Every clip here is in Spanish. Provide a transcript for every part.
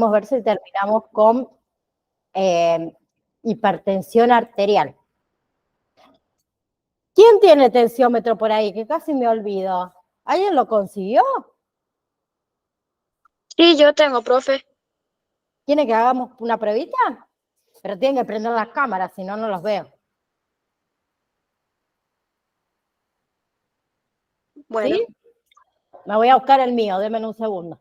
Vamos a ver si terminamos con hipertensión arterial. ¿Quién tiene tensiómetro por ahí? Que casi me olvido. ¿Alguien lo consiguió? Sí, yo tengo, profe. ¿Quiere que hagamos una pruebita? Pero tienen que prender las cámaras, si no, no los veo. Bueno. ¿Sí? Me voy a buscar el mío, denme un segundo.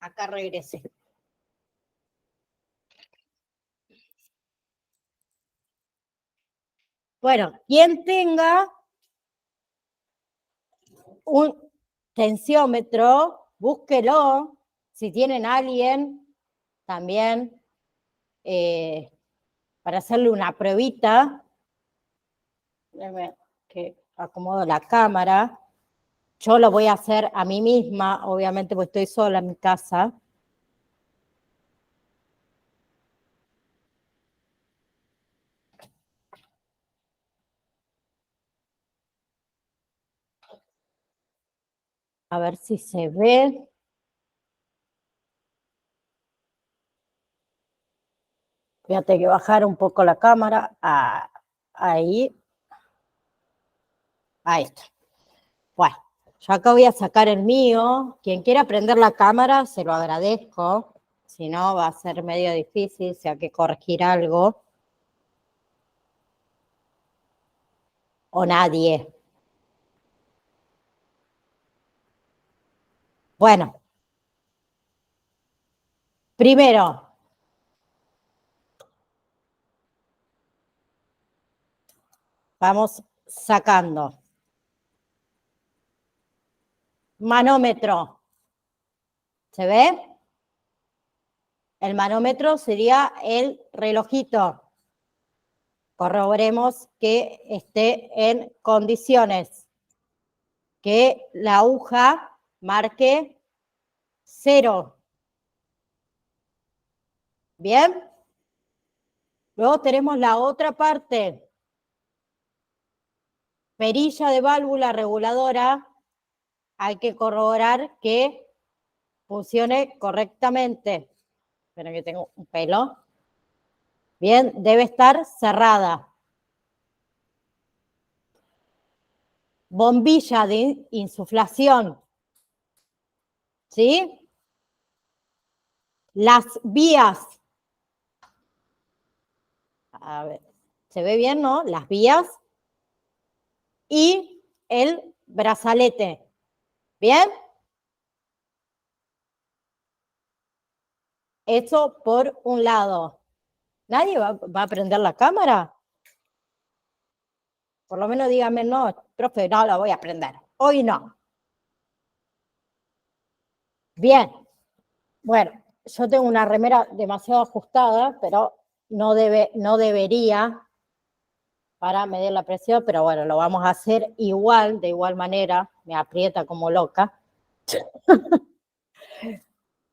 Acá regresé. Bueno, quien tenga un tensiómetro, búsquelo. Si tienen a alguien, también para hacerle una pruebita. Déjame que acomodo la cámara. Yo lo voy a hacer a mí misma, obviamente, porque estoy sola en mi casa. A ver si se ve. Voy a tener que bajar un poco la cámara. Ahí. Ahí está. Bueno, yo acá voy a sacar el mío. Quien quiera prender la cámara, se lo agradezco. Si no, va a ser medio difícil, si hay que corregir algo. O nadie. Bueno. Primero. Vamos sacando. Manómetro. ¿Se ve? El manómetro sería el relojito. Corroboremos que esté en condiciones. Que la aguja marque 0. ¿Bien? Luego tenemos la otra parte. Perilla de válvula reguladora. Hay que corroborar que funcione correctamente. Esperen que tengo un pelo. Bien, debe estar cerrada. Bombilla de insuflación. ¿Sí? Las vías. A ver, ¿se ve bien, no? Las vías. Y el brazalete. ¿Bien? Eso por un lado. ¿Nadie va a prender la cámara? Por lo menos dígame, no, profe, no la voy a prender. Hoy no. Bien. Bueno, yo tengo una remera demasiado ajustada, pero no debería para medir la presión, pero bueno, lo vamos a hacer igual, de igual manera. Me aprieta como loca.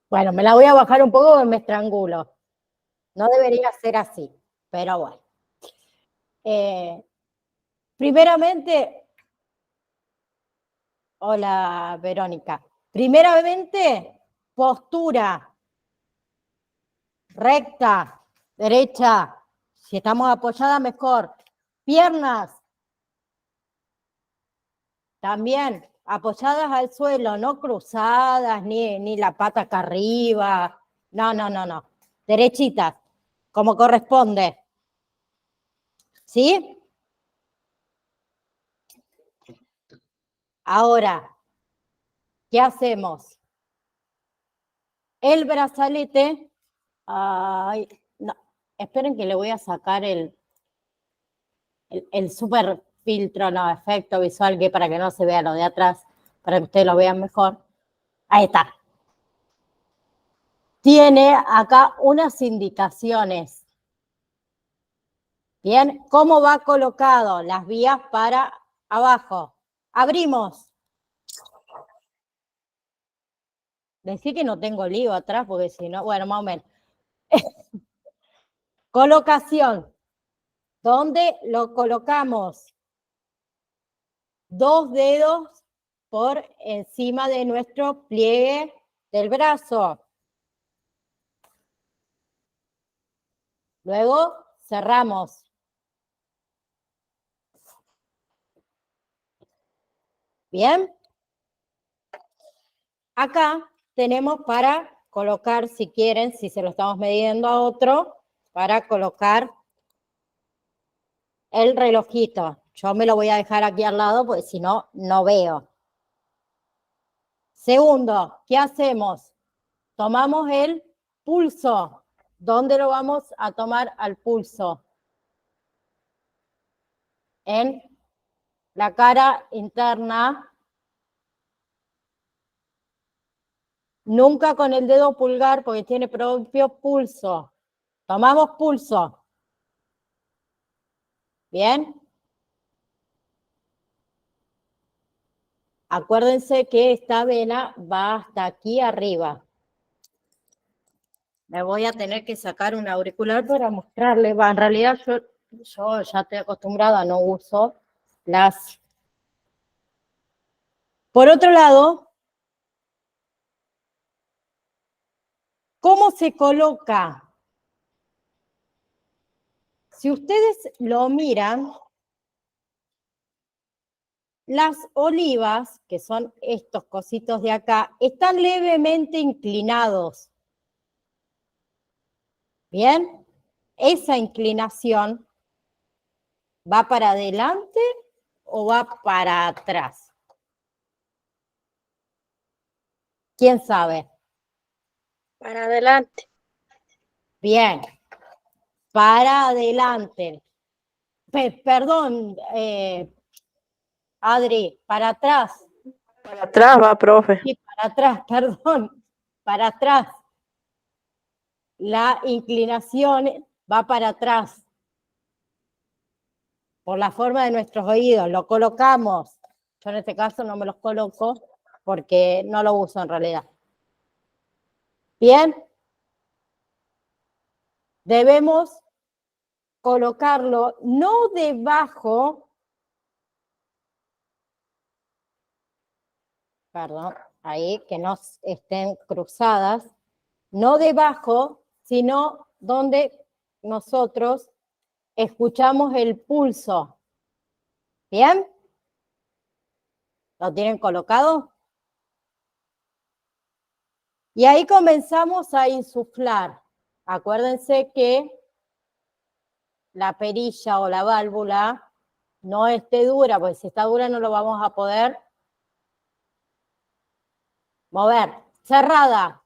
Bueno, me la voy a bajar un poco porque me estrangulo. No debería ser así, pero bueno. Primeramente, hola Verónica. Primeramente, postura recta, derecha. Si estamos apoyadas, mejor. Piernas también apoyadas al suelo, no cruzadas, ni la pata acá arriba. No, no, no, no. Derechitas, como corresponde. ¿Sí? Ahora, ¿qué hacemos? El brazalete, ay, no, esperen que le voy a sacar el super filtro, no, efecto visual, que para que no se vea lo de atrás, para que ustedes lo vean mejor. Ahí está. Tiene acá unas indicaciones. Bien, ¿cómo va colocado? Las vías para abajo. Abrimos. Decí que no tengo lío atrás, porque si no, bueno, más o menos. Colocación. ¿Dónde lo colocamos? 2 dedos por encima de nuestro pliegue del brazo. Luego cerramos. ¿Bien? Acá tenemos para colocar, si quieren, si se lo estamos midiendo a otro, para colocar el relojito. Yo me lo voy a dejar aquí al lado porque si no, no veo. Segundo, ¿qué hacemos? Tomamos el pulso. ¿Dónde lo vamos a tomar al pulso? En la cara interna. Nunca con el dedo pulgar porque tiene propio pulso. Tomamos pulso. ¿Bien? Acuérdense que esta vena va hasta aquí arriba. Me voy a tener que sacar un auricular para mostrarle. En realidad yo ya estoy acostumbrada, no uso las. Por otro lado, ¿cómo se coloca? Si ustedes lo miran, las olivas, que son estos cositos de acá, están levemente inclinados. ¿Bien? Esa inclinación ¿va para adelante o va para atrás? ¿Quién sabe? Para adelante. Bien, para adelante. Perdón, Adri, para atrás. Para atrás va, profe. Sí, para atrás, perdón, para atrás. La inclinación va para atrás. Por la forma de nuestros oídos, lo colocamos. Yo en este caso no me los coloco porque no lo uso en realidad. Bien. Debemos colocarlo no debajo, perdón, ahí que no estén cruzadas, no debajo, sino donde nosotros escuchamos el pulso. ¿Bien? ¿Lo tienen colocado? Y ahí comenzamos a insuflar. Acuérdense que la perilla o la válvula no esté dura, porque si está dura no lo vamos a poder mover. Cerrada.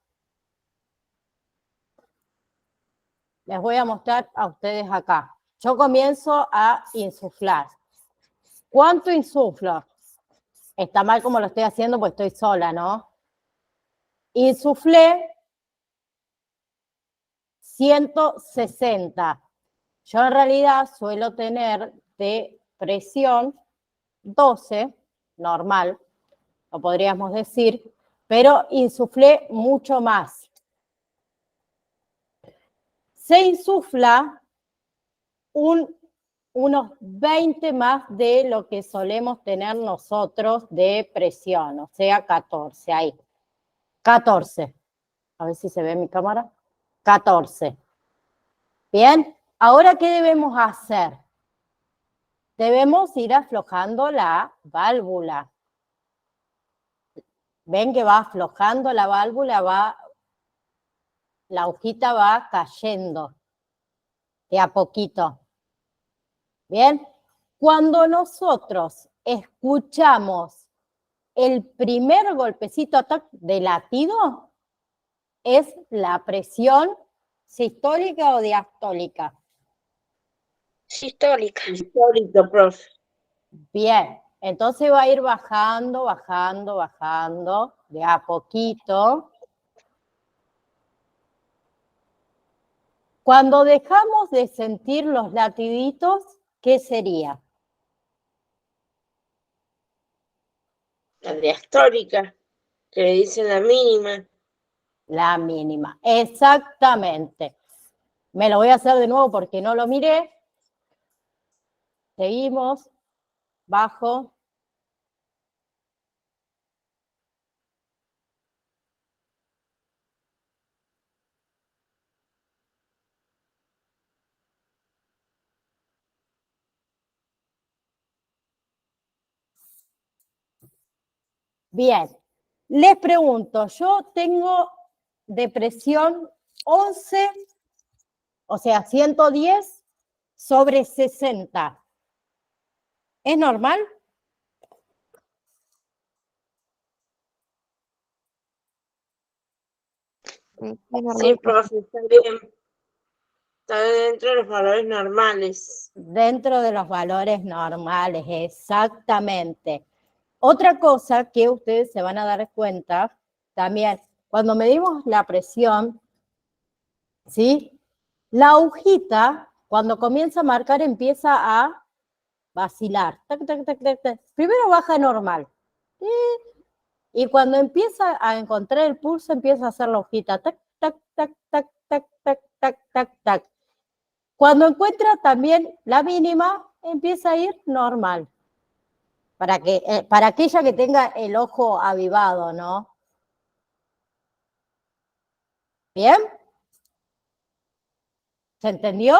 Les voy a mostrar a ustedes acá. Yo comienzo a insuflar. ¿Cuánto insuflo? Está mal como lo estoy haciendo porque estoy sola, ¿no? Insuflé 160. Yo en realidad suelo tener de presión 12, normal, lo podríamos decir, pero insuflé mucho más. Se insufla unos 20 más de lo que solemos tener nosotros de presión, o sea, 14, ahí. 14. A ver si se ve mi cámara. 14. Bien, ahora, ¿qué debemos hacer? Debemos ir aflojando la válvula. Ven que va aflojando la válvula, la agujita va cayendo de a poquito. Bien, cuando nosotros escuchamos el primer golpecito de latido, es la presión sistólica o diastólica. Sistólica. Histórico, profe. Bien, entonces va a ir bajando, bajando, bajando, de a poquito. Cuando dejamos de sentir los latiditos, ¿qué sería? La diastólica, que le dicen la mínima. La mínima, exactamente. Me lo voy a hacer de nuevo porque no lo miré. Seguimos. Bajo. Bien. Les pregunto, yo tengo depresión 11, o sea, 110/60. ¿Es normal? Sí, profe, está bien. Está dentro de los valores normales. Dentro de los valores normales, exactamente. Otra cosa que ustedes se van a dar cuenta también, cuando medimos la presión, ¿sí? La agujita, cuando comienza a marcar, empieza a vacilar. Tac, tac, tac, tac, tac. Primero baja normal. Y cuando empieza a encontrar el pulso, empieza a hacer la agujita. Tac, tac, tac, tac, tac, tac, tac, tac, tac. Cuando encuentra también la mínima, empieza a ir normal. Para aquella que tenga el ojo avivado, ¿no? ¿Bien? ¿Se entendió?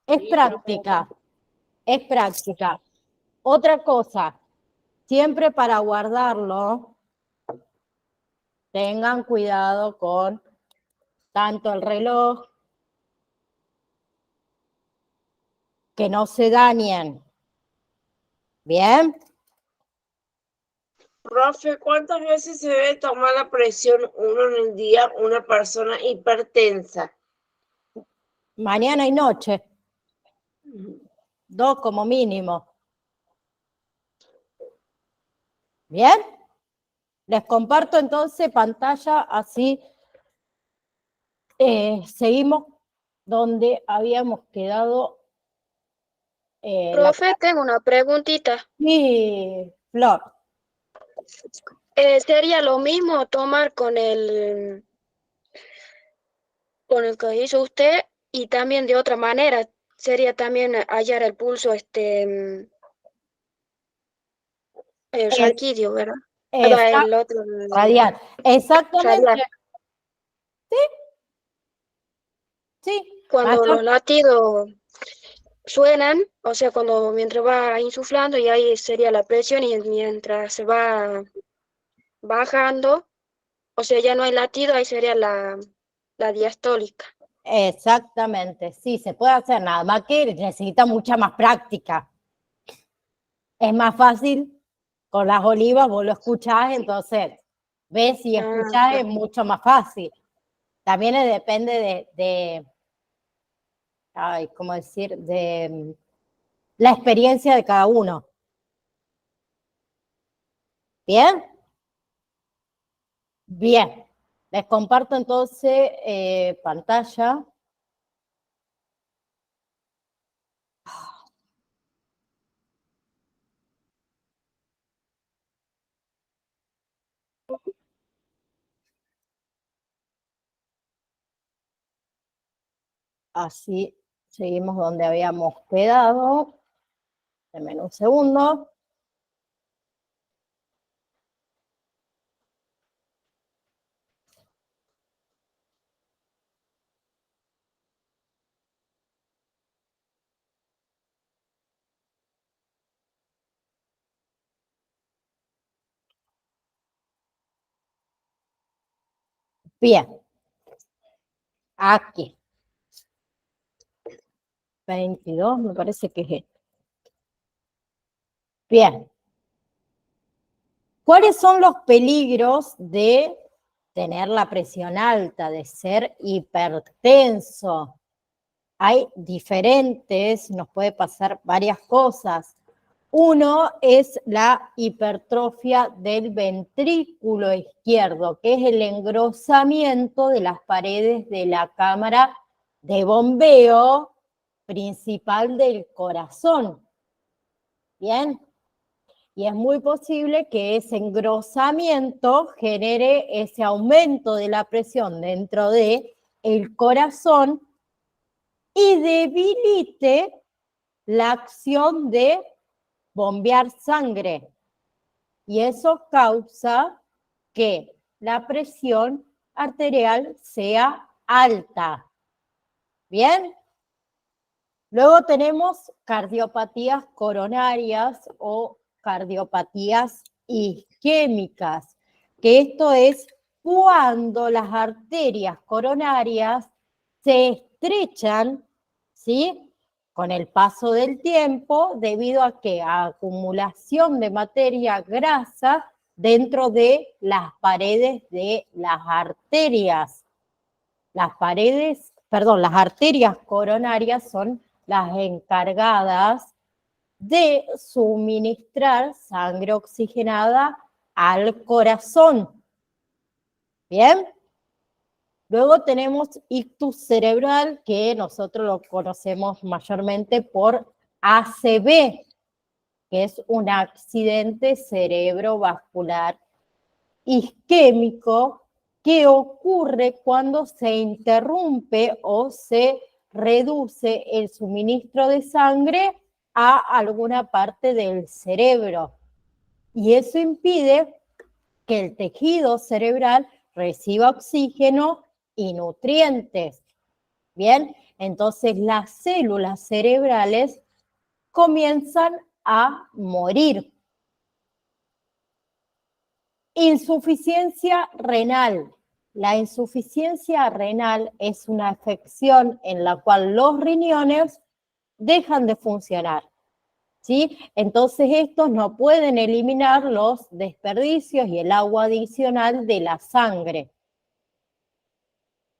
Es práctica, es práctica. Otra cosa, siempre para guardarlo, tengan cuidado con tanto el reloj, que no se dañen. ¿Bien? Profe, ¿cuántas veces se debe tomar la presión uno en el día una persona hipertensa? Mañana y noche, 2 como mínimo. ¿Bien? Les comparto entonces pantalla, así seguimos donde habíamos quedado. Profe, tengo una preguntita. Sí, Flor. ¿Sería lo mismo tomar con el que hizo usted y también de otra manera? Sería también hallar el pulso, el raquidio, ¿verdad? El otro, Radial. Exactamente. radial. Sí. Cuando los latidos suenan, o sea, mientras va insuflando y ahí sería la presión y mientras se va bajando, o sea, ya no hay latido, ahí sería la diastólica. Exactamente, sí, se puede hacer, nada más que necesita mucha más práctica. Es más fácil con las olivas, vos lo escuchás, entonces ves y escuchás, es mucho más fácil. También depende ay, ¿cómo decir? De la experiencia de cada uno. ¿Bien? Bien. Les comparto entonces pantalla. Así seguimos donde habíamos quedado. Denme un segundo. Bien. Aquí. 22, me parece que es esto. Bien. ¿Cuáles son los peligros de tener la presión alta, de ser hipertenso? Hay diferentes, nos puede pasar varias cosas. Uno es la hipertrofia del ventrículo izquierdo, que es el engrosamiento de las paredes de la cámara de bombeo principal del corazón. ¿Bien? Y es muy posible que ese engrosamiento genere ese aumento de la presión dentro del corazón y debilite la acción de bombear sangre. Y eso causa que la presión arterial sea alta. ¿Bien? Luego tenemos cardiopatías coronarias o cardiopatías isquémicas, que esto es cuando las arterias coronarias se estrechan, ¿sí?, con el paso del tiempo, debido a que a acumulación de materia grasa dentro de las paredes de las arterias. Las arterias coronarias son las encargadas de suministrar sangre oxigenada al corazón. ¿Bien? Luego tenemos ictus cerebral, que nosotros lo conocemos mayormente por ACV, que es un accidente cerebrovascular isquémico que ocurre cuando se interrumpe o se reduce el suministro de sangre a alguna parte del cerebro. Y eso impide que el tejido cerebral reciba oxígeno y nutrientes. Bien, entonces las células cerebrales comienzan a morir. Insuficiencia renal. La insuficiencia renal es una afección en la cual los riñones dejan de funcionar, ¿sí? Entonces estos no pueden eliminar los desperdicios y el agua adicional de la sangre.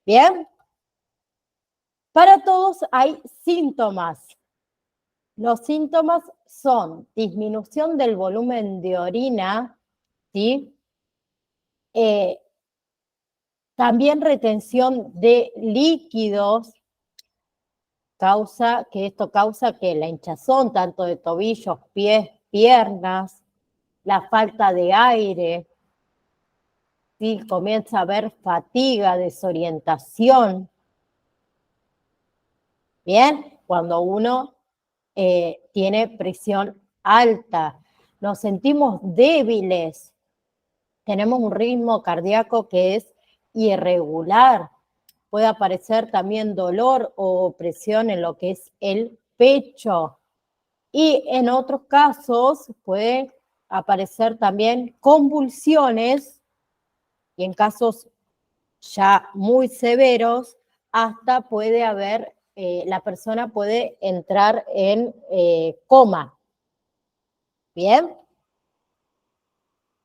¿Bien? Para todos hay síntomas. Los síntomas son disminución del volumen de orina, ¿sí? También retención de líquidos, esto causa que la hinchazón, tanto de tobillos, pies, piernas, la falta de aire, ¿sí? Comienza a haber fatiga, desorientación. Bien, cuando uno tiene presión alta, nos sentimos débiles, tenemos un ritmo cardíaco que es irregular, puede aparecer también dolor o opresión en lo que es el pecho. Y en otros casos puede aparecer también convulsiones, y en casos ya muy severos, hasta puede haber, la persona puede entrar en coma. ¿Bien?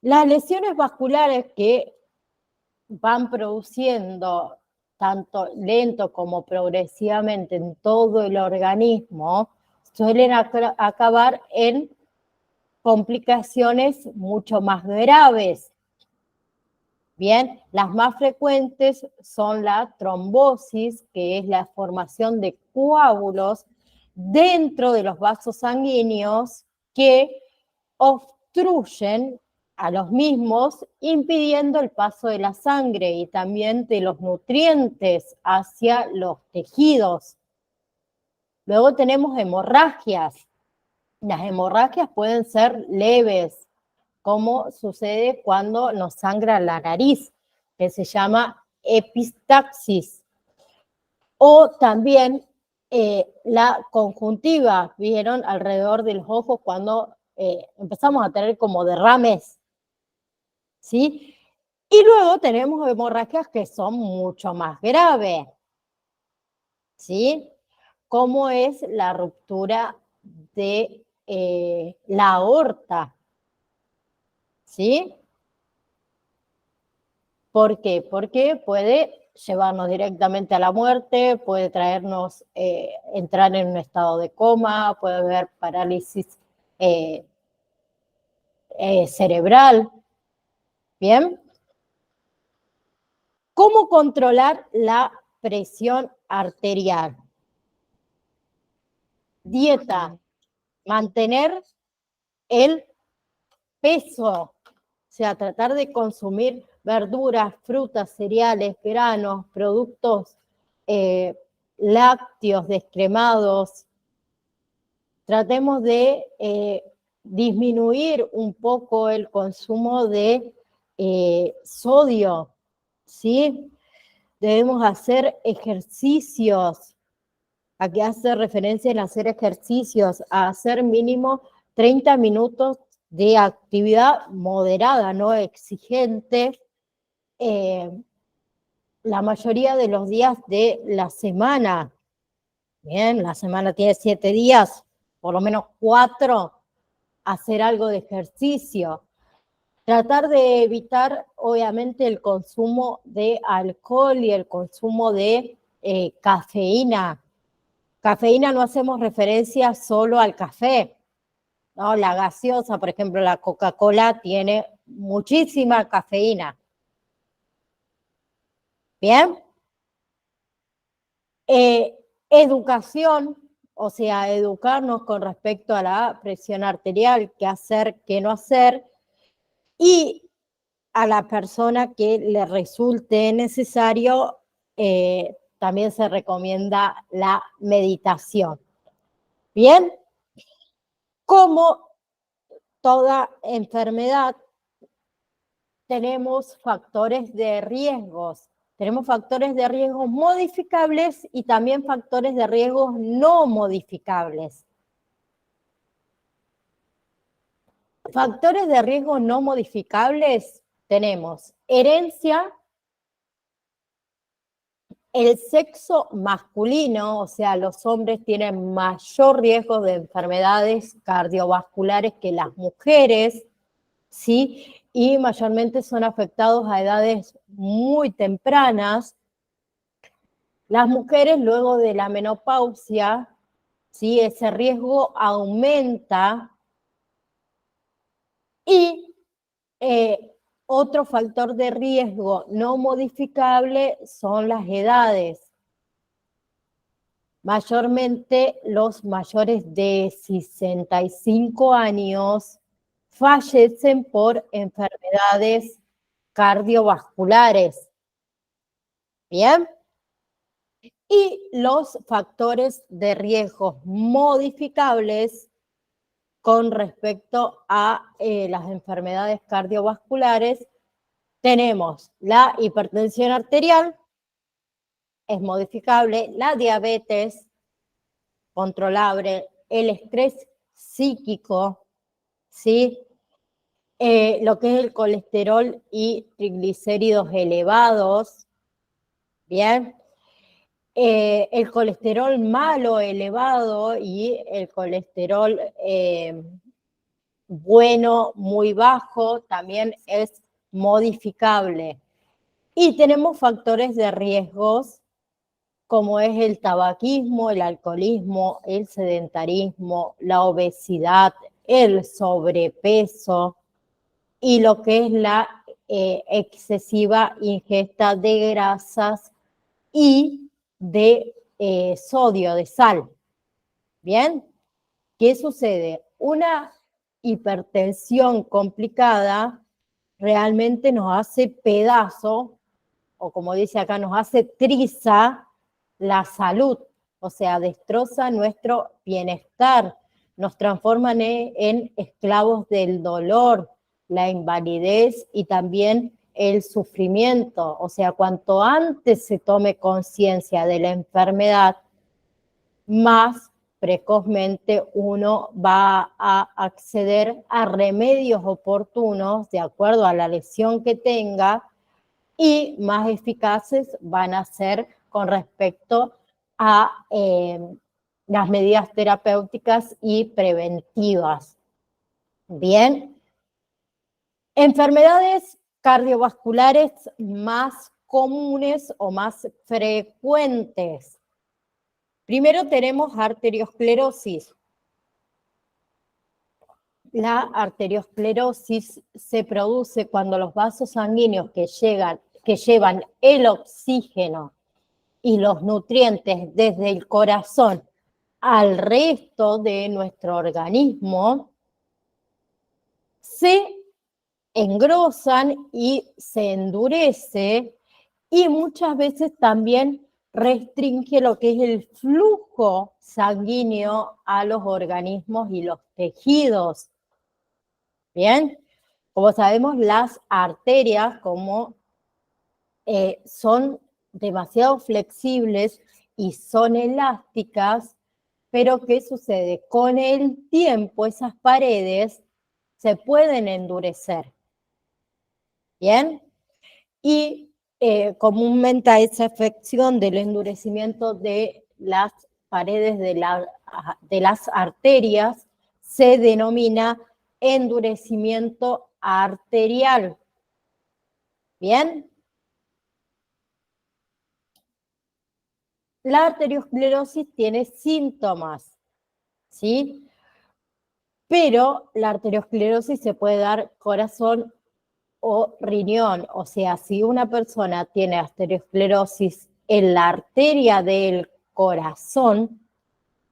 Las lesiones vasculares que van produciendo tanto lento como progresivamente en todo el organismo, suelen acabar en complicaciones mucho más graves. Bien, las más frecuentes son la trombosis, que es la formación de coágulos dentro de los vasos sanguíneos que obstruyen a los mismos, impidiendo el paso de la sangre y también de los nutrientes hacia los tejidos. Luego tenemos hemorragias. Las hemorragias pueden ser leves, como sucede cuando nos sangra la nariz, que se llama epistaxis. O también la conjuntiva, ¿vieron? Alrededor de los ojos cuando empezamos a tener como derrames, ¿sí? Y luego tenemos hemorragias que son mucho más graves, ¿sí? Como es la ruptura de la aorta, ¿sí? ¿Por qué? Porque puede llevarnos directamente a la muerte, puede traernos, entrar en un estado de coma, puede haber parálisis cerebral. ¿Bien? ¿Cómo controlar la presión arterial? Dieta, mantener el peso, o sea, tratar de consumir verduras, frutas, cereales, granos, productos lácteos, descremados. Tratemos de disminuir un poco el consumo de sodio, ¿sí? Debemos hacer ejercicios. Aquí hace referencia en hacer ejercicios, a hacer mínimo 30 minutos de actividad moderada, no exigente, la mayoría de los días de la semana. Bien, la semana tiene 7 días, por lo menos 4, hacer algo de ejercicio. Tratar de evitar, obviamente, el consumo de alcohol y el consumo de cafeína. Cafeína no hacemos referencia solo al café, ¿no? La gaseosa, por ejemplo, la Coca-Cola tiene muchísima cafeína. ¿Bien? Educación, o sea, educarnos con respecto a la presión arterial, qué hacer, qué no hacer, y a la persona que le resulte necesario, también se recomienda la meditación. Bien, como toda enfermedad, tenemos factores de riesgos. Tenemos factores de riesgos modificables y también factores de riesgos no modificables. Factores de riesgo no modificables tenemos herencia, el sexo masculino, o sea, los hombres tienen mayor riesgo de enfermedades cardiovasculares que las mujeres, ¿sí? Y mayormente son afectados a edades muy tempranas. Las mujeres luego de la menopausia, ¿sí? Ese riesgo aumenta. Y otro factor de riesgo no modificable son las edades. Mayormente los mayores de 65 años fallecen por enfermedades cardiovasculares. ¿Bien? Y los factores de riesgo modificables con respecto a las enfermedades cardiovasculares, tenemos la hipertensión arterial, es modificable, la diabetes, controlable, el estrés psíquico, ¿sí? Lo que es el colesterol y triglicéridos elevados, ¿bien? El colesterol malo elevado y el colesterol bueno muy bajo también es modificable. Y tenemos factores de riesgos como es el tabaquismo, el alcoholismo, el sedentarismo, la obesidad, el sobrepeso y lo que es la excesiva ingesta de grasas y de sodio, de sal. ¿Bien? ¿Qué sucede? Una hipertensión complicada realmente nos hace pedazo, o como dice acá, nos hace triza la salud, o sea, destroza nuestro bienestar, nos transforman en esclavos del dolor, la invalidez y también el sufrimiento. O sea, cuanto antes se tome conciencia de la enfermedad, más precozmente uno va a acceder a remedios oportunos de acuerdo a la lesión que tenga y más eficaces van a ser con respecto a las medidas terapéuticas y preventivas. Bien. Enfermedades cardiovasculares más comunes o más frecuentes. Primero tenemos arteriosclerosis. La arteriosclerosis se produce cuando los vasos sanguíneos que llevan el oxígeno y los nutrientes desde el corazón al resto de nuestro organismo se engrosan y se endurece, y muchas veces también restringe lo que es el flujo sanguíneo a los organismos y los tejidos. Bien, como sabemos, las arterias son demasiado flexibles y son elásticas, pero ¿qué sucede? Con el tiempo esas paredes se pueden endurecer. ¿Bien? Y comúnmente a esa afección del endurecimiento de las paredes de las arterias se denomina endurecimiento arterial. ¿Bien? La arteriosclerosis tiene síntomas, ¿sí? Pero la arteriosclerosis se puede dar corazón o riñón. O sea, si una persona tiene arteriosclerosis en la arteria del corazón,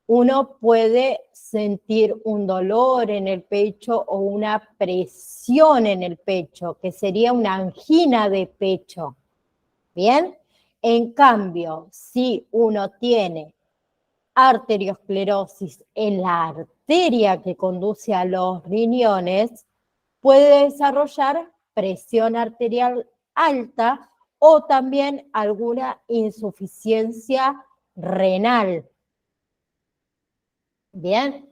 uno puede sentir un dolor en el pecho o una presión en el pecho, que sería una angina de pecho. ¿Bien? En cambio, si uno tiene arteriosclerosis en la arteria que conduce a los riñones, puede desarrollar presión arterial alta o también alguna insuficiencia renal. Bien.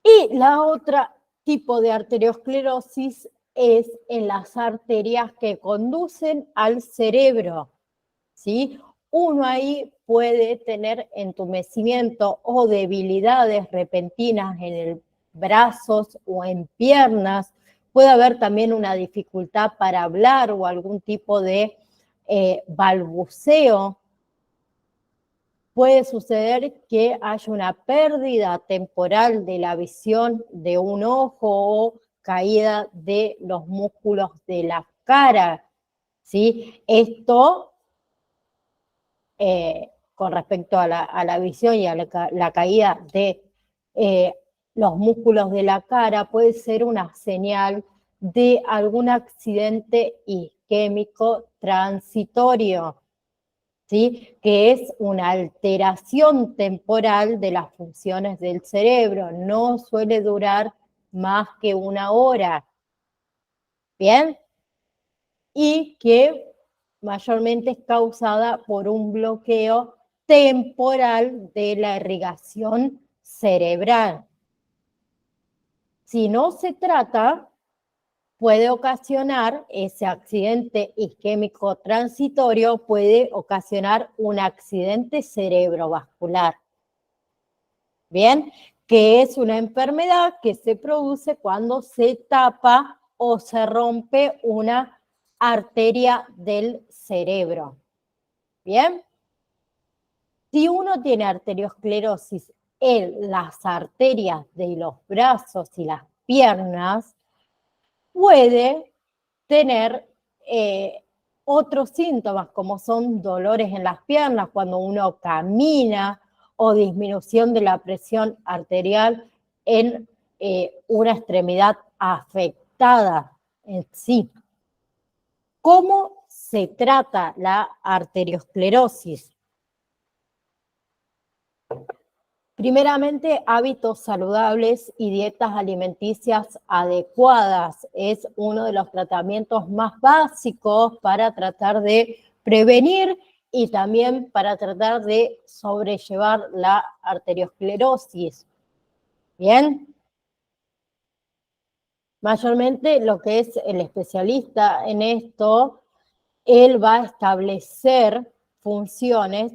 Y la otra tipo de arteriosclerosis es en las arterias que conducen al cerebro, ¿sí? Uno ahí puede tener entumecimiento o debilidades repentinas en el brazos o en piernas. Puede haber también una dificultad para hablar o algún tipo de balbuceo. Puede suceder que haya una pérdida temporal de la visión de un ojo o caída de los músculos de la cara, ¿sí? Esto con respecto a la visión y a la caída de los músculos de la cara puede ser una señal de algún accidente isquémico transitorio, ¿sí? Que es una alteración temporal de las funciones del cerebro. No suele durar más que 1 hora. ¿Bien? Y que mayormente es causada por un bloqueo temporal de la irrigación cerebral. Si no se trata, puede ocasionar ese accidente isquémico transitorio, puede ocasionar un accidente cerebrovascular. Bien, que es una enfermedad que se produce cuando se tapa o se rompe una arteria del cerebro. Bien, si uno tiene arteriosclerosis en las arterias de los brazos y las piernas, puede tener otros síntomas como son dolores en las piernas cuando uno camina o disminución de la presión arterial en una extremidad afectada en sí. ¿Cómo se trata la arteriosclerosis? Primeramente, hábitos saludables y dietas alimenticias adecuadas es uno de los tratamientos más básicos para tratar de prevenir y también para tratar de sobrellevar la arteriosclerosis. ¿Bien? Mayormente lo que es el especialista en esto, él va a establecer funciones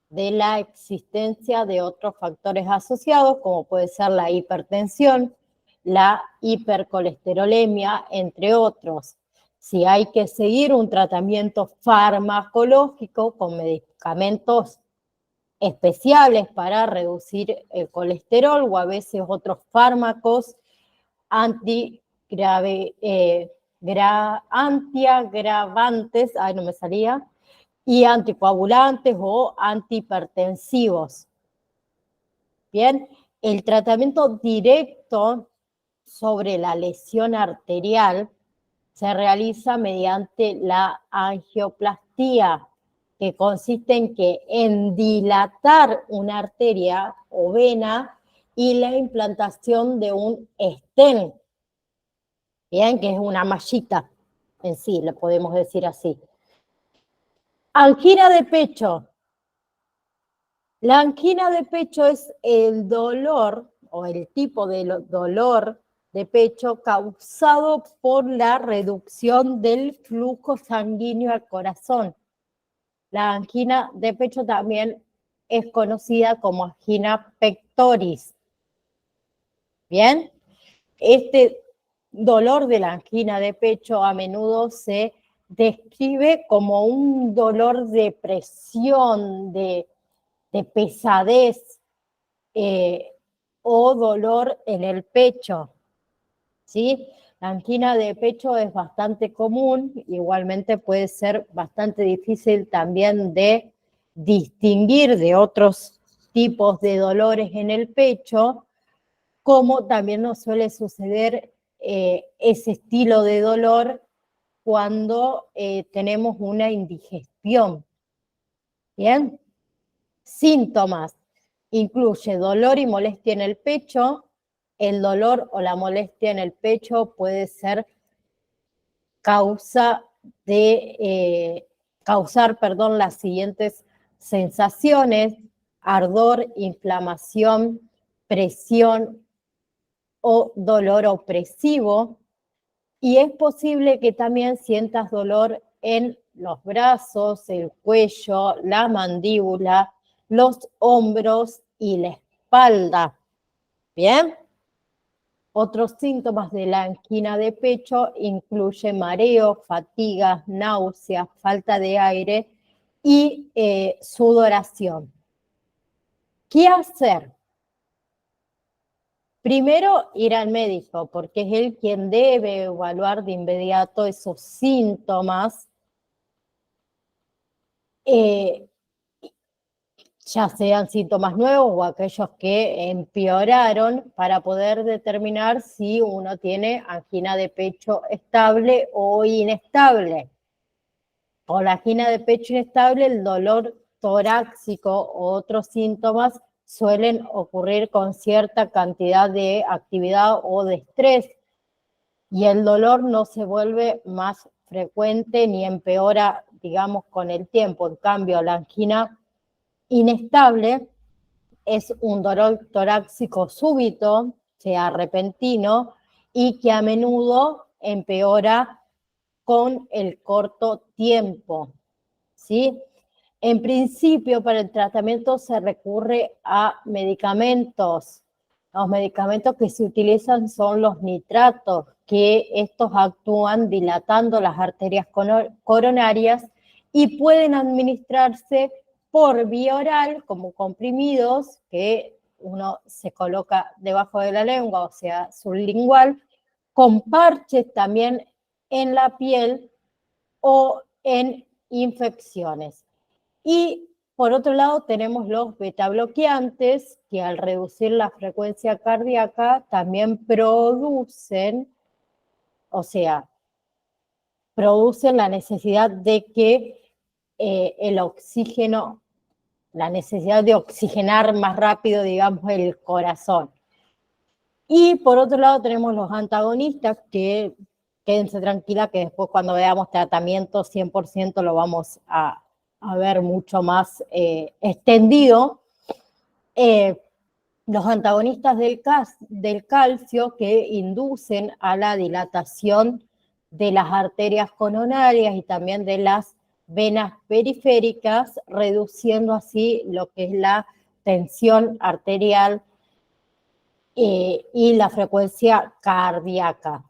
de la existencia de otros factores asociados, como puede ser la hipertensión, la hipercolesterolemia, entre otros. Si hay que seguir un tratamiento farmacológico con medicamentos especiales para reducir el colesterol o a veces otros fármacos antiagravantes, no me salía, y anticoagulantes o antihipertensivos. Bien, el tratamiento directo sobre la lesión arterial se realiza mediante la angioplastía, que consiste en dilatar una arteria o vena y la implantación de un stent, bien, que es una mallita en sí, le podemos decir así. Angina de pecho. La angina de pecho es el dolor o el tipo de dolor de pecho causado por la reducción del flujo sanguíneo al corazón. La angina de pecho también es conocida como angina pectoris. ¿Bien? Este dolor de la angina de pecho a menudo se describe como un dolor de presión, de pesadez o dolor en el pecho, ¿sí? La angina de pecho es bastante común, igualmente puede ser bastante difícil también de distinguir de otros tipos de dolores en el pecho, como también nos suele suceder ese estilo de dolor cuando tenemos una indigestión. ¿Bien? Síntomas. Incluye dolor y molestia en el pecho. El dolor o la molestia en el pecho puede ser causar las siguientes sensaciones: ardor, inflamación, presión o dolor opresivo. Y es posible que también sientas dolor en los brazos, el cuello, la mandíbula, los hombros y la espalda. ¿Bien? Otros síntomas de la angina de pecho incluyen mareo, fatiga, náuseas, falta de aire y sudoración. ¿Qué hacer? Primero, ir al médico, porque es él quien debe evaluar de inmediato esos síntomas, ya sean síntomas nuevos o aquellos que empeoraron, para poder determinar si uno tiene angina de pecho estable o inestable. Con la angina de pecho inestable, el dolor torácico o otros síntomas suelen ocurrir con cierta cantidad de actividad o de estrés, y el dolor no se vuelve más frecuente ni empeora, digamos, con el tiempo. En cambio, la angina inestable es un dolor torácico súbito, sea repentino, y que a menudo empeora con el corto tiempo, ¿sí? En principio, para el tratamiento se recurre a medicamentos. Los medicamentos que se utilizan son los nitratos, que estos actúan dilatando las arterias coronarias y pueden administrarse por vía oral, como comprimidos, que uno se coloca debajo de la lengua, o sea, sublingual, con parches también en la piel o en infecciones. Y por otro lado tenemos los betabloqueantes, que al reducir la frecuencia cardíaca también producen la necesidad de que el oxígeno, la necesidad de oxigenar más rápido, digamos, el corazón. Y por otro lado tenemos los antagonistas, que quédense tranquila que después cuando veamos tratamiento 100% lo vamos a ver mucho más extendido. Los antagonistas del calcio, que inducen a la dilatación de las arterias coronarias y también de las venas periféricas, reduciendo así lo que es la tensión arterial y la frecuencia cardíaca.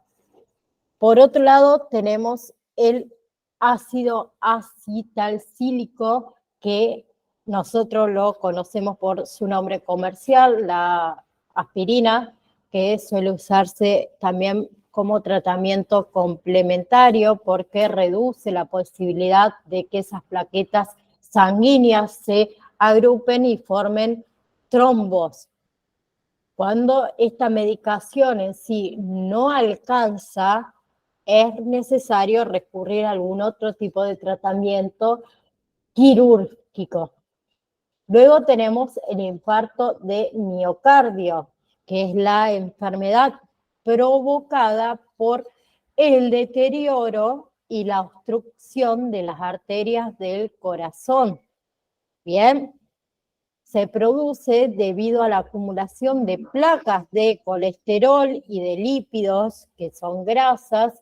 Por otro lado, tenemos el ácido acetilsalicílico, que nosotros lo conocemos por su nombre comercial, la aspirina, que suele usarse también como tratamiento complementario porque reduce la posibilidad de que esas plaquetas sanguíneas se agrupen y formen trombos. Cuando esta medicación en sí no alcanza, es necesario recurrir a algún otro tipo de tratamiento quirúrgico. Luego tenemos el infarto de miocardio, que es la enfermedad provocada por el deterioro y la obstrucción de las arterias del corazón. Bien, se produce debido a la acumulación de placas de colesterol y de lípidos, que son grasas,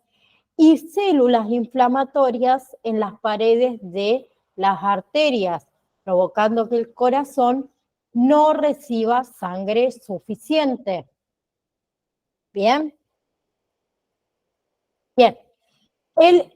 y células inflamatorias en las paredes de las arterias, provocando que el corazón no reciba sangre suficiente. Bien. Bien. El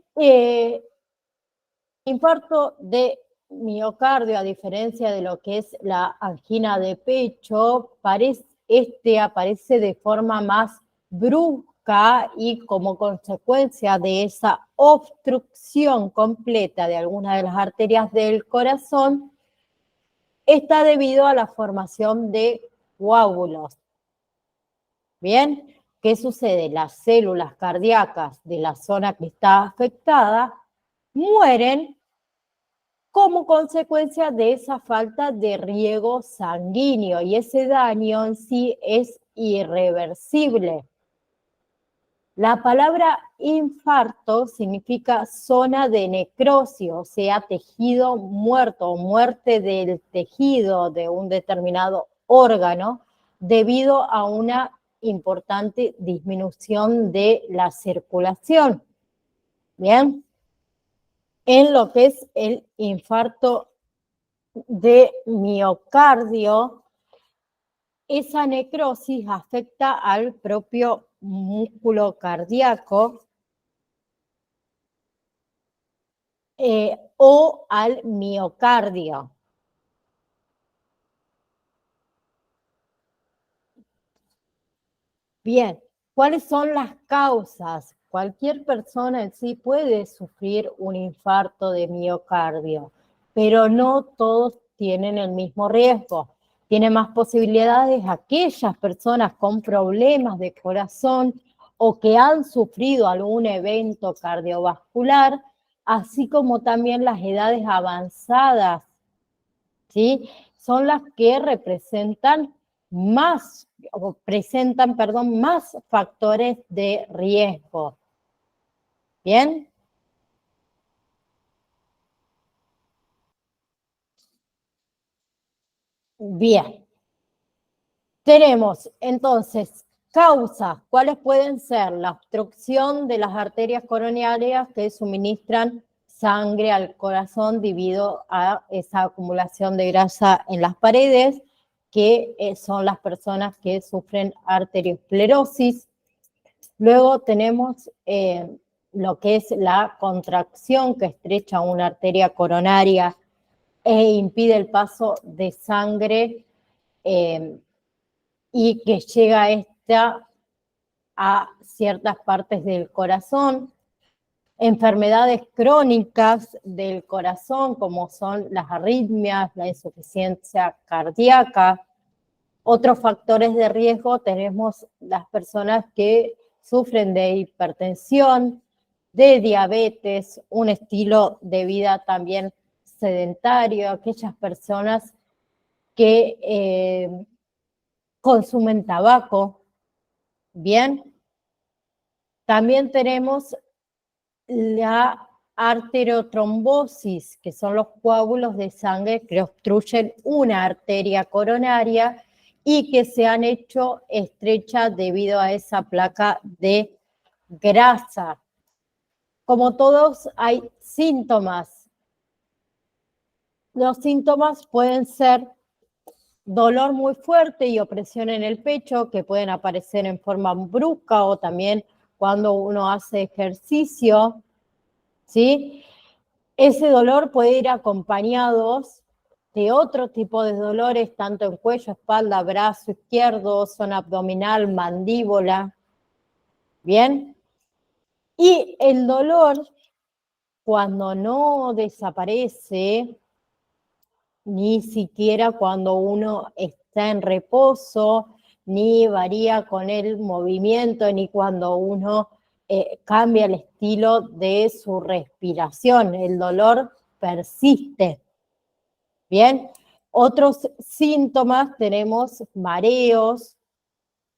infarto de miocardio, a diferencia de lo que es la angina de pecho, aparece de forma más brusca y como consecuencia de esa obstrucción completa de algunas de las arterias del corazón, está debido a la formación de coágulos. Bien, ¿qué sucede? Las células cardíacas de la zona que está afectada mueren como consecuencia de esa falta de riego sanguíneo, y ese daño en sí es irreversible. La palabra infarto significa zona de necrosis, o sea, tejido muerto o muerte del tejido de un determinado órgano debido a una importante disminución de la circulación. Bien, en lo que es el infarto de miocardio, esa necrosis afecta al propio músculo cardíaco o al miocardio. Bien, ¿cuáles son las causas? Cualquier persona en sí puede sufrir un infarto de miocardio, pero no todos tienen el mismo riesgo. Tiene más posibilidades aquellas personas con problemas de corazón o que han sufrido algún evento cardiovascular, así como también las edades avanzadas, ¿sí? Son las que representan más, o presentan, perdón, más factores de riesgo. ¿Bien? Bien. Tenemos entonces causas. ¿Cuáles pueden ser? La obstrucción de las arterias coronarias que suministran sangre al corazón debido a esa acumulación de grasa en las paredes, que son las personas que sufren arteriosclerosis. Luego tenemos lo que es la contracción que estrecha una arteria coronaria e impide el paso de sangre y que llega esta a ciertas partes del corazón. Enfermedades crónicas del corazón, como son las arritmias, la insuficiencia cardíaca. Otros factores de riesgo tenemos las personas que sufren de hipertensión, de diabetes, un estilo de vida también sedentario, aquellas personas que consumen tabaco. Bien, también tenemos la arteriotrombosis, que son los coágulos de sangre que obstruyen una arteria coronaria y que se han hecho estrechas debido a esa placa de grasa. Como todos, hay síntomas. Los síntomas pueden ser dolor muy fuerte y opresión en el pecho, que pueden aparecer en forma brusca o también cuando uno hace ejercicio, ¿sí? Ese dolor puede ir acompañado de otro tipo de dolores, tanto en cuello, espalda, brazo izquierdo, zona abdominal, mandíbula. ¿Bien? Y el dolor, cuando no desaparece, ni siquiera cuando uno está en reposo, ni varía con el movimiento, ni cuando uno cambia el estilo de su respiración. El dolor persiste. Bien, otros síntomas tenemos mareos,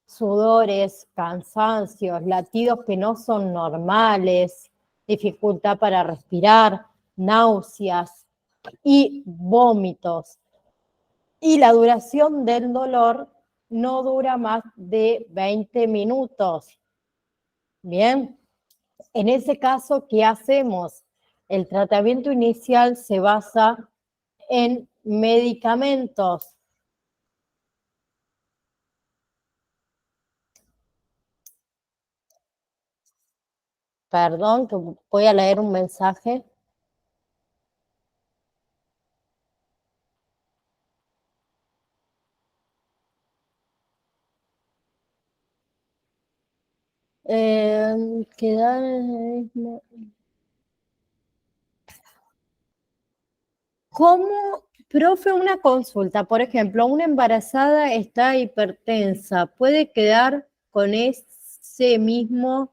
sudores, cansancios, latidos que no son normales, dificultad para respirar, náuseas y vómitos. Y la duración del dolor no dura más de 20 minutos. Bien, en ese caso, ¿qué hacemos? El tratamiento inicial se basa en medicamentos. Perdón, que voy a leer un mensaje. Quedar ¿Cómo, profe, una consulta? Por ejemplo, una embarazada está hipertensa, ¿puede quedar con ese mismo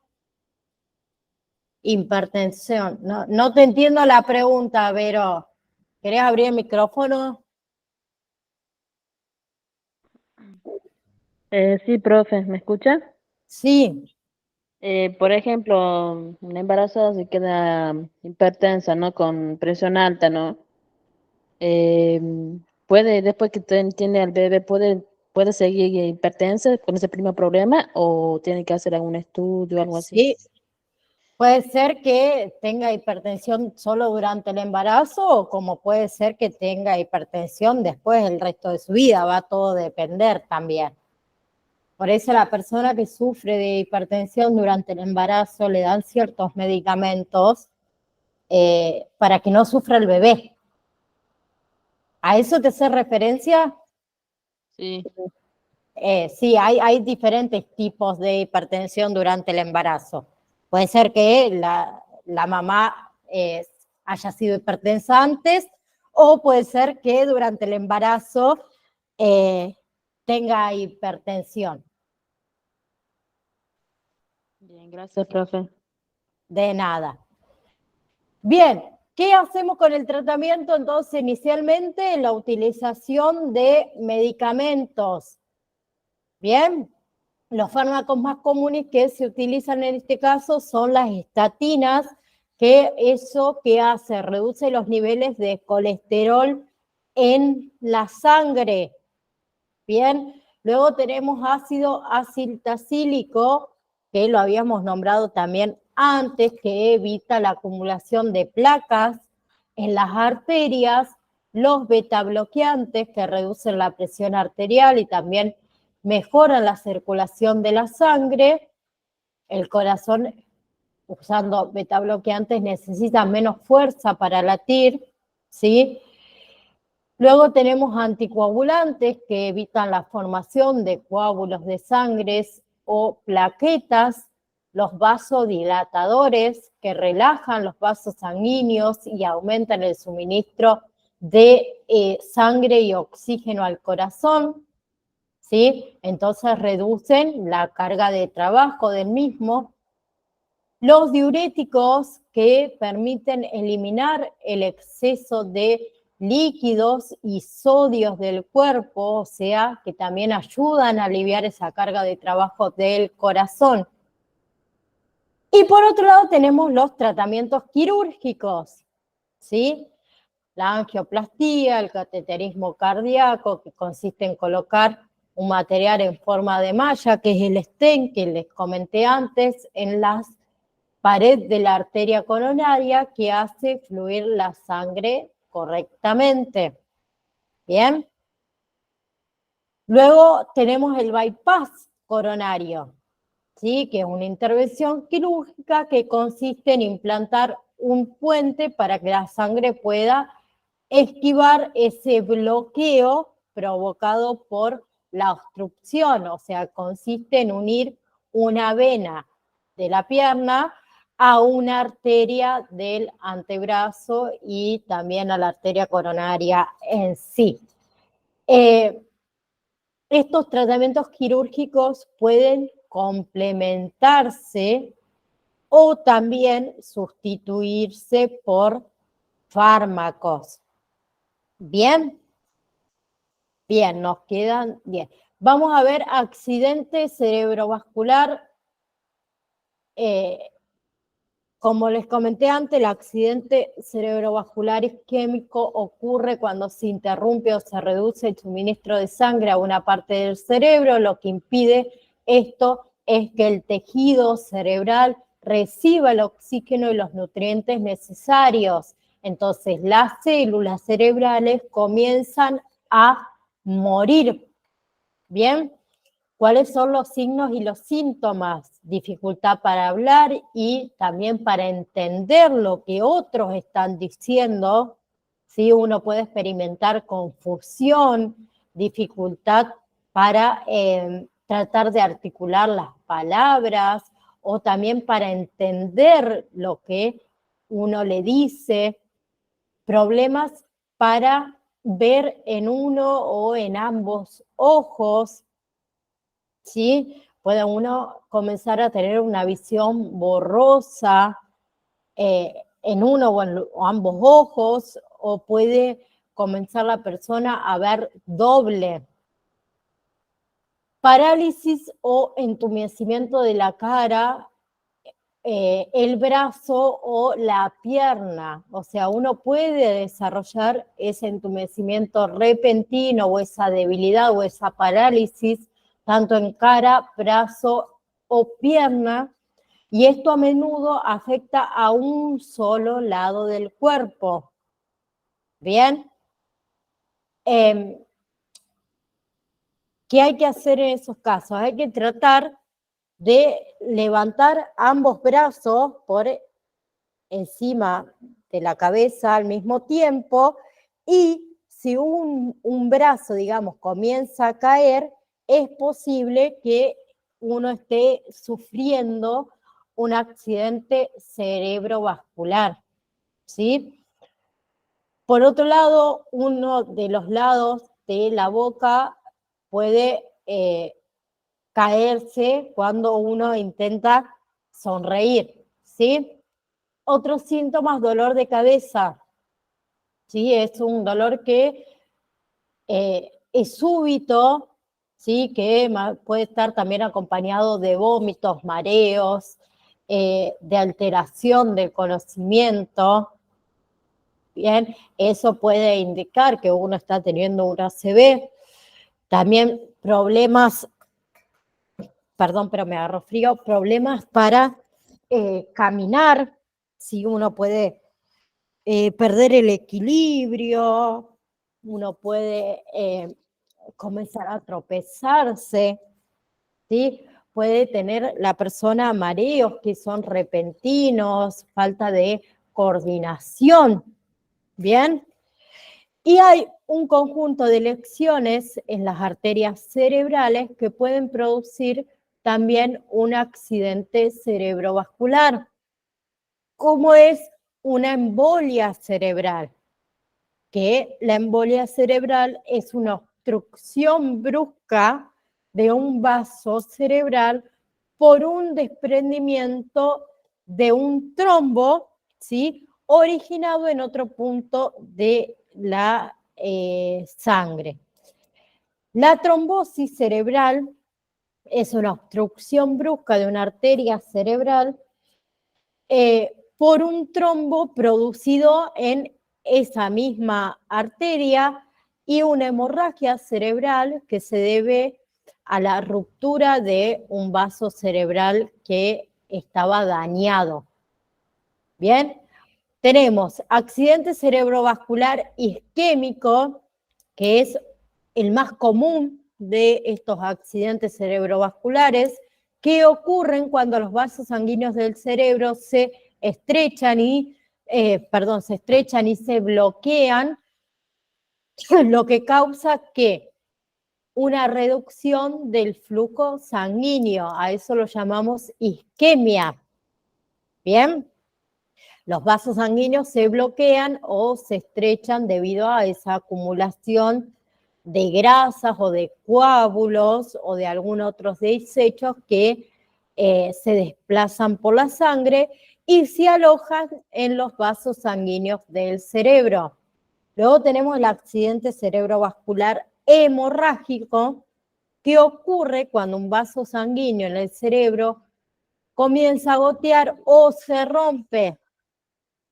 hipertensión? No te entiendo la pregunta, Vero. ¿Querés abrir el micrófono? Sí, profe, ¿me escucha? Sí, Por ejemplo, una embarazada se queda hipertensa, ¿no? Con presión alta, ¿no? Eh, puede, después que tiene al bebé, puede seguir hipertensa con ese primer problema o tiene que hacer algún estudio o algo así. sí. Puede ser que tenga hipertensión solo durante el embarazo o como puede ser que tenga hipertensión después el resto de su vida. Va todo a depender también. Por eso la persona que sufre de hipertensión durante el embarazo le dan ciertos medicamentos para que no sufra el bebé. ¿A eso te hace referencia? Sí. Sí, hay diferentes tipos de hipertensión durante el embarazo. Puede ser que la mamá haya sido hipertensa antes o puede ser que durante el embarazo tenga hipertensión. Bien, gracias, profe. De nada. Bien, ¿qué hacemos con el tratamiento? Entonces, inicialmente, la utilización de medicamentos. Bien, los fármacos más comunes que se utilizan en este caso son las estatinas, que eso que hace, reduce los niveles de colesterol en la sangre. Bien, luego tenemos ácido acetaldehídico, que lo habíamos nombrado también antes, que evita la acumulación de placas en las arterias, los betabloqueantes, que reducen la presión arterial y también mejoran la circulación de la sangre. El corazón, usando betabloqueantes, necesita menos fuerza para latir, ¿sí? Luego tenemos anticoagulantes que evitan la formación de coágulos de sangre o plaquetas, los vasodilatadores que relajan los vasos sanguíneos y aumentan el suministro de sangre y oxígeno al corazón, ¿sí? Entonces reducen la carga de trabajo del mismo. Los diuréticos que permiten eliminar el exceso de líquidos y sodios del cuerpo, o sea, que también ayudan a aliviar esa carga de trabajo del corazón. Y por otro lado tenemos los tratamientos quirúrgicos, ¿sí? La angioplastía, el cateterismo cardíaco, que consiste en colocar un material en forma de malla, que es el stent que les comenté antes, en las pared de la arteria coronaria que hace fluir la sangre correctamente. Bien. Luego tenemos el bypass coronario, ¿sí? Que es una intervención quirúrgica que consiste en implantar un puente para que la sangre pueda esquivar ese bloqueo provocado por la obstrucción, o sea, consiste en unir una vena de la pierna a una arteria del antebrazo y también a la arteria coronaria en sí. estos tratamientos quirúrgicos pueden complementarse o también sustituirse por fármacos. ¿Bien? Bien, nos quedan bien. Vamos a ver accidente cerebrovascular. Como les comenté antes, el accidente cerebrovascular isquémico ocurre cuando se interrumpe o se reduce el suministro de sangre a una parte del cerebro. Lo que impide esto es que el tejido cerebral reciba el oxígeno y los nutrientes necesarios. Entonces, las células cerebrales comienzan a morir. ¿Bien? ¿Cuáles son los signos y los síntomas? Dificultad para hablar y también para entender lo que otros están diciendo. ¿Sí? Uno puede experimentar confusión, dificultad para tratar de articular las palabras o también para entender lo que uno le dice. Problemas para ver en uno o en ambos ojos. ¿Sí? Puede uno comenzar a tener una visión borrosa en uno o ambos ojos, o puede comenzar la persona a ver doble. Parálisis o entumecimiento de la cara, el brazo o la pierna. O sea, uno puede desarrollar ese entumecimiento repentino o esa debilidad o esa parálisis tanto en cara, brazo o pierna, y esto a menudo afecta a un solo lado del cuerpo. ¿Bien? ¿Qué hay que hacer en esos casos? Hay que tratar de levantar ambos brazos por encima de la cabeza al mismo tiempo, y si un brazo, digamos, comienza a caer, es posible que uno esté sufriendo un accidente cerebrovascular, ¿sí? Por otro lado, uno de los lados de la boca puede caerse cuando uno intenta sonreír, ¿sí? Otros síntomas, dolor de cabeza, ¿sí? Es un dolor que es súbito, ¿sí? Que puede estar también acompañado de vómitos, mareos, de alteración del conocimiento. Bien, eso puede indicar que uno está teniendo un ACV. También problemas, perdón, pero me agarró frío, problemas para caminar, si uno puede perder el equilibrio, uno puede comenzar a tropezarse, ¿sí? Puede tener la persona mareos que son repentinos, falta de coordinación, ¿bien? Y hay un conjunto de lesiones en las arterias cerebrales que pueden producir también un accidente cerebrovascular, como es una embolia cerebral, que la embolia cerebral es una obstrucción brusca de un vaso cerebral por un desprendimiento de un trombo, ¿sí? Originado en otro punto de la sangre. La trombosis cerebral es una obstrucción brusca de una arteria cerebral por un trombo producido en esa misma arteria y una hemorragia cerebral que se debe a la ruptura de un vaso cerebral que estaba dañado. Bien, tenemos accidente cerebrovascular isquémico, que es el más común de estos accidentes cerebrovasculares, que ocurren cuando los vasos sanguíneos del cerebro se estrechan y se bloquean, lo que causa que una reducción del flujo sanguíneo, a eso lo llamamos isquemia. ¿Bien? Los vasos sanguíneos se bloquean o se estrechan debido a esa acumulación de grasas o de coágulos o de algún otros desechos que se desplazan por la sangre y se alojan en los vasos sanguíneos del cerebro. Luego tenemos el accidente cerebrovascular hemorrágico, que ocurre cuando un vaso sanguíneo en el cerebro comienza a gotear o se rompe.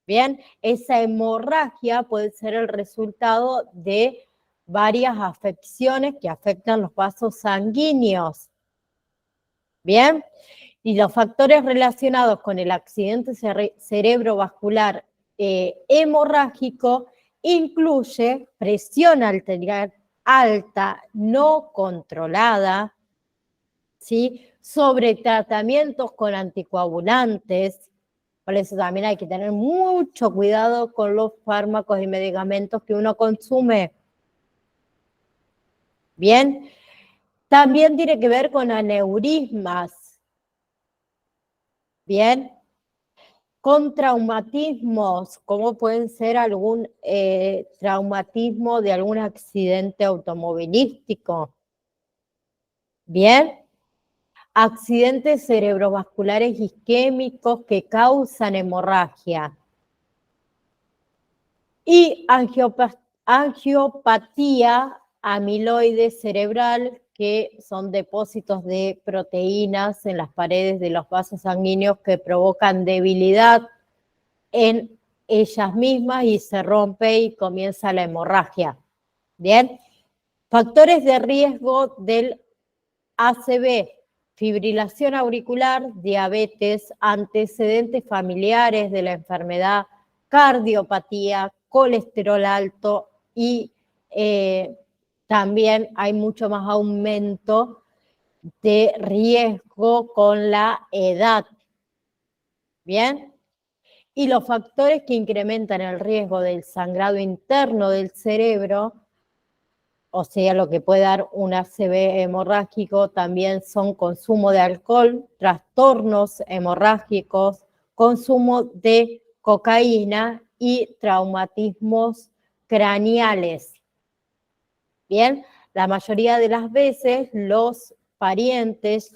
Bien, esa hemorragia puede ser el resultado de varias afecciones que afectan los vasos sanguíneos. Bien, y los factores relacionados con el accidente cerebrovascular hemorrágico incluye presión arterial alta no controlada, ¿sí? Sobretratamientos con anticoagulantes. Por eso también hay que tener mucho cuidado con los fármacos y medicamentos que uno consume. Bien, también tiene que ver con aneurismas. Bien, con traumatismos, como pueden ser algún traumatismo de algún accidente automovilístico. Bien, accidentes cerebrovasculares isquémicos que causan hemorragia. Y angiopatía amiloide cerebral, que son depósitos de proteínas en las paredes de los vasos sanguíneos que provocan debilidad en ellas mismas y se rompe y comienza la hemorragia. Bien, factores de riesgo del ACV, fibrilación auricular, diabetes, antecedentes familiares de la enfermedad, cardiopatía, colesterol alto y también hay mucho más aumento de riesgo con la edad. ¿Bien? Y los factores que incrementan el riesgo del sangrado interno del cerebro, o sea, lo que puede dar un ACV hemorrágico, también son consumo de alcohol, trastornos hemorrágicos, consumo de cocaína y traumatismos craneales. Bien, la mayoría de las veces los parientes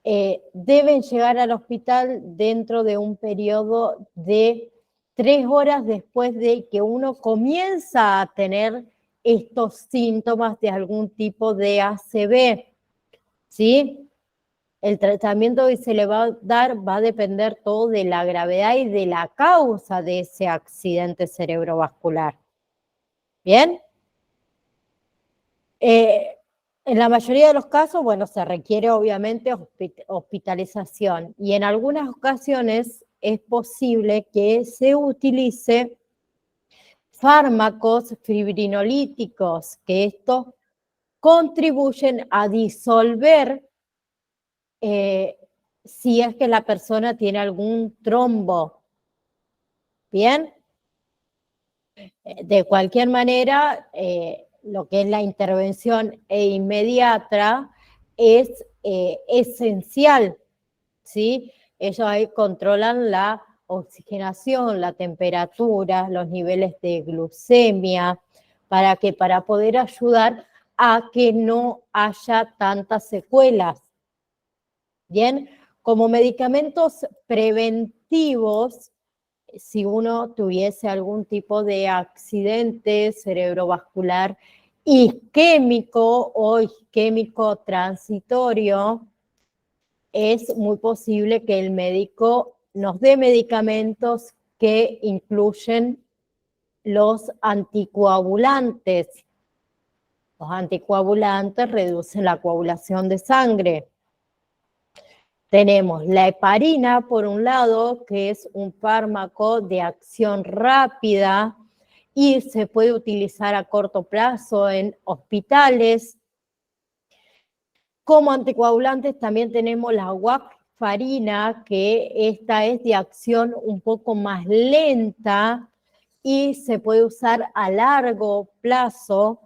deben llegar al hospital dentro de un periodo de 3 horas después de que uno comienza a tener estos síntomas de algún tipo de ACV, ¿sí? El tratamiento que se le va a dar va a depender todo de la gravedad y de la causa de ese accidente cerebrovascular. ¿Bien? En la mayoría de los casos, bueno, se requiere obviamente hospitalización y en algunas ocasiones es posible que se utilice fármacos fibrinolíticos, que estos contribuyen a disolver si es que la persona tiene algún trombo. ¿Bien? De cualquier manera, lo que es la intervención inmediata es esencial, ¿sí? Ellos ahí controlan la oxigenación, la temperatura, los niveles de glucemia, para poder ayudar a que no haya tantas secuelas. Bien, como medicamentos preventivos, si uno tuviese algún tipo de accidente cerebrovascular isquémico o isquémico transitorio, es muy posible que el médico nos dé medicamentos que incluyen los anticoagulantes. Los anticoagulantes reducen la coagulación de sangre. Tenemos la heparina, por un lado, que es un fármaco de acción rápida y se puede utilizar a corto plazo en hospitales. Como anticoagulantes también tenemos la warfarina, que esta es de acción un poco más lenta y se puede usar a largo plazo.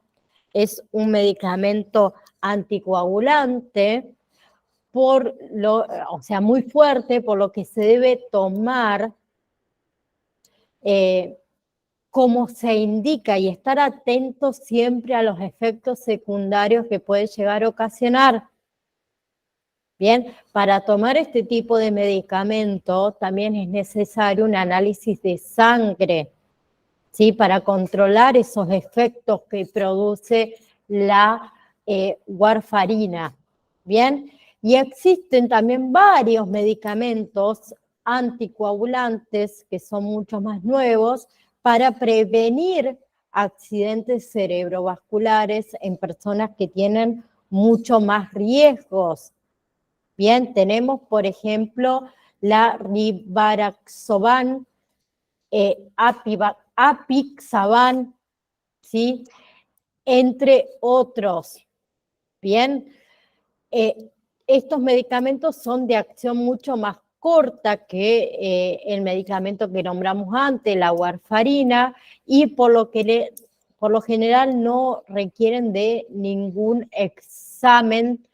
Es un medicamento anticoagulante, o sea, muy fuerte, por lo que se debe tomar como se indica y estar atentos siempre a los efectos secundarios que puede llegar a ocasionar. Bien, para tomar este tipo de medicamento también es necesario un análisis de sangre, ¿sí? Para controlar esos efectos que produce la warfarina. Bien, y existen también varios medicamentos anticoagulantes que son mucho más nuevos para prevenir accidentes cerebrovasculares en personas que tienen mucho más riesgos. Bien, tenemos, por ejemplo, la Rivaroxaban, Apixaban, ¿sí? Entre otros. Bien, estos medicamentos son de acción mucho más corta que el medicamento que nombramos antes, la warfarina, y por lo general no requieren de ningún examen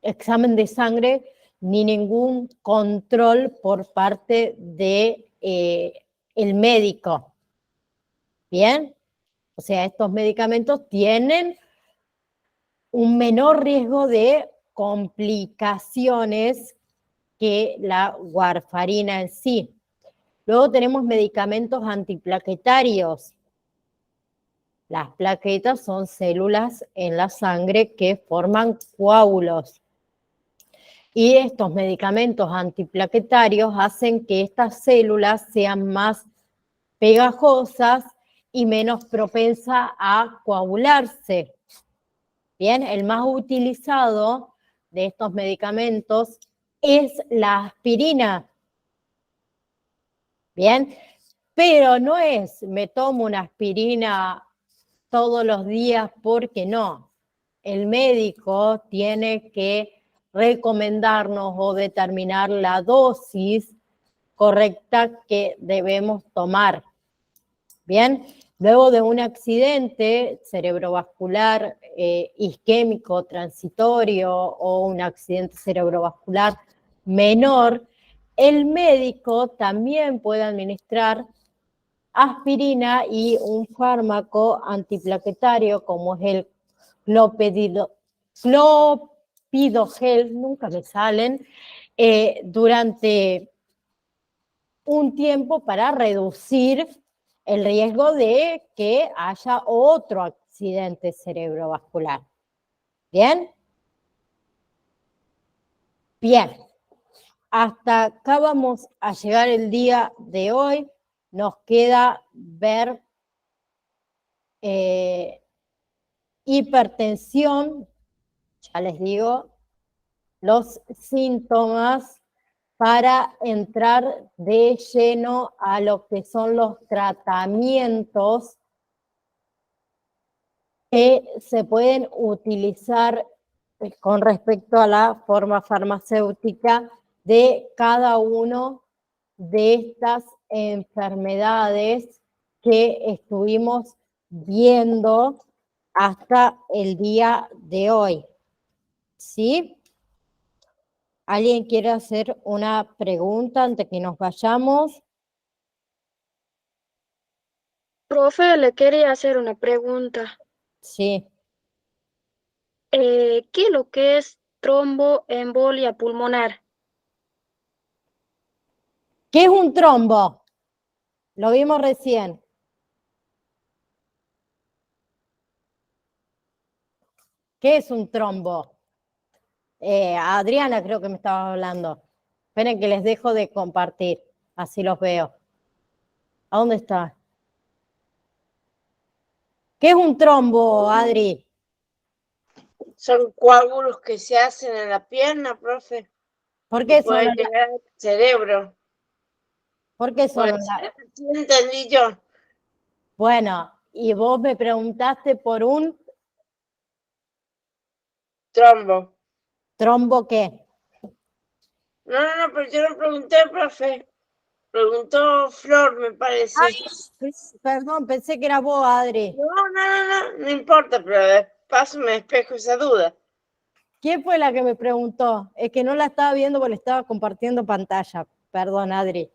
examen de sangre ni ningún control por parte de el médico. ¿Bien? O sea, estos medicamentos tienen un menor riesgo de complicaciones que la warfarina en sí. Luego tenemos medicamentos antiplaquetarios. Las plaquetas son células en la sangre que forman coágulos. Y estos medicamentos antiplaquetarios hacen que estas células sean más pegajosas y menos propensas a coagularse. Bien, el más utilizado de estos medicamentos es la aspirina. Bien, pero no es me tomo una aspirina todos los días porque no. El médico tiene que recomendarnos o determinar la dosis correcta que debemos tomar. Bien, luego de un accidente cerebrovascular isquémico transitorio o un accidente cerebrovascular menor, el médico también puede administrar aspirina y un fármaco antiplaquetario como es el clopidogel, nunca me salen, durante un tiempo para reducir el riesgo de que haya otro accidente cerebrovascular. ¿Bien? Bien. Hasta acá vamos a llegar el día de hoy. Nos queda ver hipertensión, ya les digo, los síntomas para entrar de lleno a lo que son los tratamientos que se pueden utilizar con respecto a la forma farmacéutica de cada uno de estas enfermedades que estuvimos viendo hasta el día de hoy. ¿Sí? ¿Alguien quiere hacer una pregunta antes que nos vayamos? Profe, le quería hacer una pregunta. Sí. ¿Qué es lo que es tromboembolia pulmonar? ¿Qué es un trombo? Lo vimos recién. ¿Qué es un trombo? Adriana creo que me estaba hablando. Esperen que les dejo de compartir, así los veo. ¿A dónde está? ¿Qué es un trombo, Adri? Son coágulos que se hacen en la pierna, profe. ¿Por qué Puede solo llegar al cerebro. ¿Por qué solo Pues, sí entendí yo. Bueno, y vos me preguntaste por un Trombo. trombo ¿qué? No, pero yo no pregunté, profe. Preguntó Flor, me parece. Ay, perdón, pensé que era vos, Adri. No importa, pero paso me despejo esa duda. ¿Quién fue la que me preguntó? Es que no la estaba viendo porque estaba compartiendo pantalla. Perdón, Adri.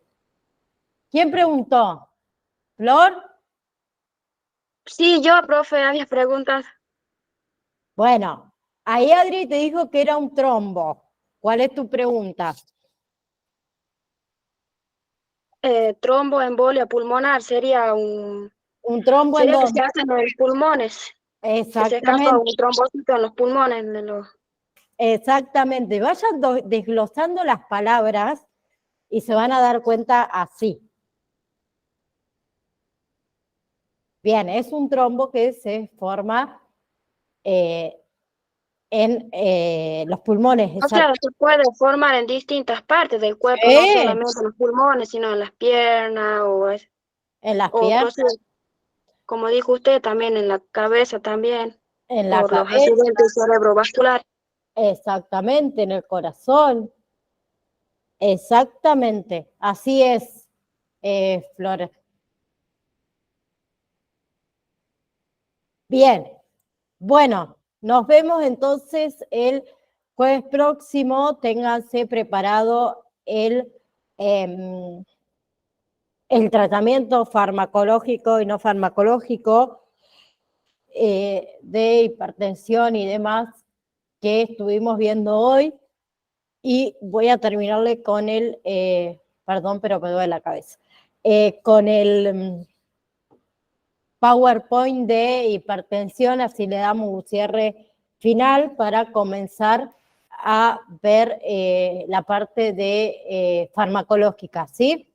¿Quién preguntó? ¿Flor? Sí, yo, profe, había preguntas. Bueno, ahí Adri te dijo que era un trombo. ¿Cuál es tu pregunta? Tromboembolia pulmonar sería ¿Un trombo en sería que se dónde? hace en los pulmones, que se escapa un Exactamente, trombocito en los pulmones de los. exactamente. Vayan desglosando las palabras y se van a dar cuenta así. Bien, es un trombo que se forma en los pulmones. O sea, se puede formar en distintas partes del cuerpo, no Sí, solamente en los pulmones, sino en las piernas en las o piernas, como dijo usted, también en la cabeza también, en la por los cabeza, accidentes cerebrovasculares. exactamente, en el corazón. Exactamente, así es, Flor. Bien, bueno, nos vemos entonces el jueves próximo. Ténganse preparado el tratamiento farmacológico y no farmacológico de hipertensión y demás que estuvimos viendo hoy. Y voy a terminarle con perdón, pero me duele la cabeza, con el PowerPoint de hipertensión, así le damos un cierre final para comenzar a ver la parte de farmacológica, ¿sí?